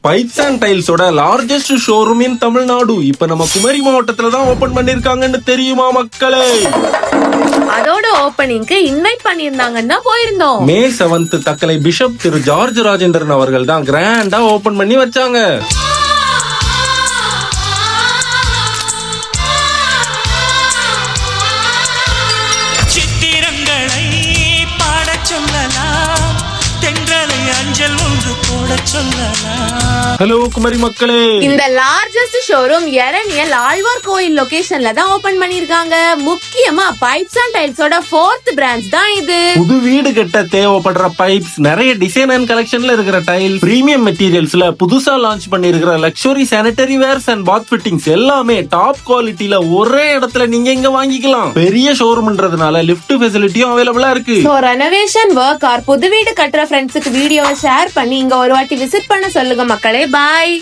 Pipes and டைல்ஸோட largest showroom in Tamil Nadu இப்ப நம்ம குமரி மாவட்டத்துல தான் ஓபன் பண்ணிருக்காங்கன்னு தெரியுமா மக்களே? அதோட ஓபனிங்க்கு இன்வைட் பண்ணிருந்தாங்கன்னு தான் போயிருந்தோம். மே 7 தக்கலை பிஷப் திரு ஜார்ஜ் ராஜேந்திரன் அவர்கள் தான் கிராண்டா ஓபன் பண்ணி வச்சாங்க. சித்திரங்களை பாட சொல்லலாம், தென்றலை அஞ்சல் ஒன்று போட சொல்லலாம். ஹலோ குமரி மக்களே, இந்த லார்ஜஸ்ட் ஷோரூம் எரணியல் ஆழ்வார் கோயில் லொகேஷன்ல தான் ஓபன் பண்ணிருக்காங்க. முக்கியமா பைப்ஸ் அண்ட் டைல்ஸோட 4th பிரான்ச் தான் இது. புது வீடு கட்ட தேவைப்படுற பைப்ஸ், நிறைய டிசைன் அண்ட் கலெக்ஷன்ல இருக்கிற டைல், பிரீமியம் மெட்டீரியல்ஸ்ல புதுசா லான்ச் பண்ணிருக்கிற luxury sanitary wares and bath fittings எல்லாமே டாப் குவாலிட்டில ஒரே இடத்துல நீங்க இங்க வாங்கிக்கலாம். பெரிய ஷோரூம்ன்றதுனால லிஃப்ட் ஃபெசிலிட்டியும் அவைலபிளா இருக்கு. சோ ரெனோவேஷன் ஒர்க் ஆர் புது வீடு கட்டுற ஃப்ரெண்ட்ஸுக்கு வீடியோவை ஷேர் பண்ணி இங்க ஒரு வாட்டி விசிட் பண்ண சொல்லுங்க மக்களே. பாய்.